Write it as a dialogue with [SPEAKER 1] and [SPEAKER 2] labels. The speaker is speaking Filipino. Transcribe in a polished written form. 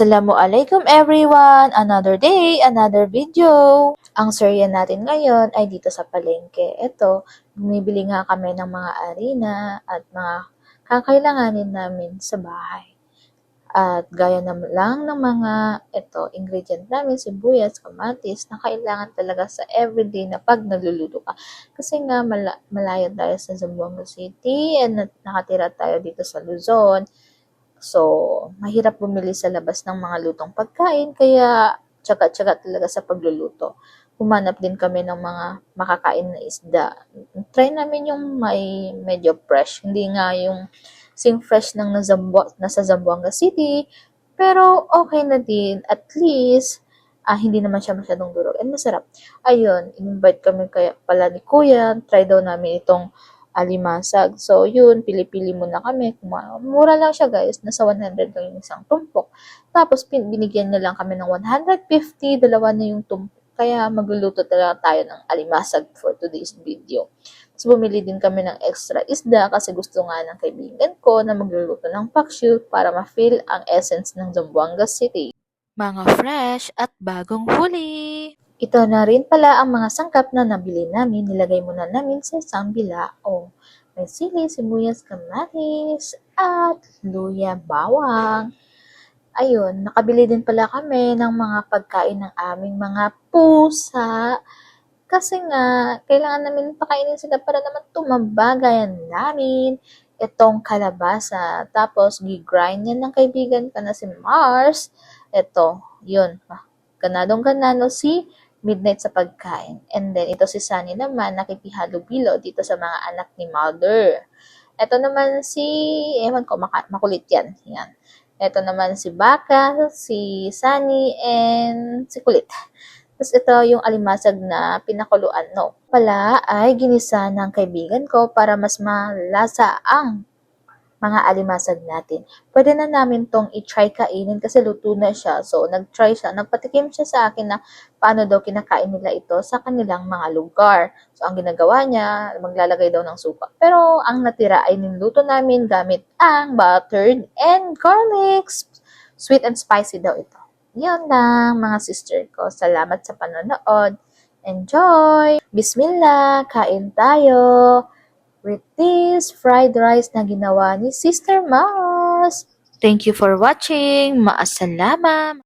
[SPEAKER 1] Assalamualaikum everyone! Another day, another video! Ang serye natin ngayon ay dito sa palengke. Ito, bumibili nga kami ng mga arena at mga kakailanganin namin sa bahay. At gaya na lang ng mga ingredient namin, sibuyas, kamatis, na kailangan talaga sa everyday na pag nagluluto ka. Kasi nga malayo tayo sa Zamboanga City and nakatira tayo dito sa Luzon. So, mahirap bumili sa labas ng mga lutong pagkain, kaya tiyaga-tiyaga talaga sa pagluluto. Humanap din kami ng mga makakain na isda. Try namin yung may medyo fresh, hindi nga yung sing fresh ng nasa Zamboanga City, pero okay na din, at least, hindi naman siya masyadong durog and masarap. Ayun, invite kami kaya pala ni Kuya, try daw namin itong alimasag. So, yun, pili-pili muna kami. Mura lang siya, guys. Nasa 100 lang yung isang tumpok. Tapos, binigyan niya lang kami ng 150. Dalawa na yung tumpok. Kaya, magluluto talaga tayo ng alimasag for today's video. Tapos, bumili din kami ng extra isda kasi gusto nga ng kaibigan ko na magluluto ng paksiw para ma-feel ang essence ng Zamboanga City. Mga fresh at bagong huli! Ito na rin pala ang mga sangkap na nabili namin. Nilagay muna namin sa isang bilao. May sili, sibuyas, kamatis, at luya, bawang. Ayun, nakabili din pala kami ng mga pagkain ng aming mga pusa. Kasi nga, kailangan namin pakainin sila para naman tumaba. Gaya namin itong kalabasa. Tapos, gigrind yan ng kaibigan ko na si Mars. Ito, yun. Ganadong-ganado si Midnight sa pagkain. And then, ito si Sunny naman, nakikihalubilo dito sa mga anak ni Mother. Ito naman si, ewan ko, makulit yan. Yan. Ito naman si Baka, si Sunny, and si Kulit. Tapos ito yung alimasag na pinakuluan, no? Pala ay ginisa ng kaibigan ko para mas malasa ang mga alimasag natin. Pwede na namin tong i-try kainin kasi luto na siya. So, nag-try siya. Nagpatikim siya sa akin na paano daw kinakain nila ito sa kanilang mga lugar. So, ang ginagawa niya, maglalagay daw ng suka. Pero, ang natira ay niluto namin gamit ang buttered and garlic. Sweet and spicy daw ito. Yun lang, mga sister ko. Salamat sa panonood. Enjoy! Bismillah! Kain tayo! With this fried rice na ginawa ni Sister Mas. Thank you for watching. Maasalama.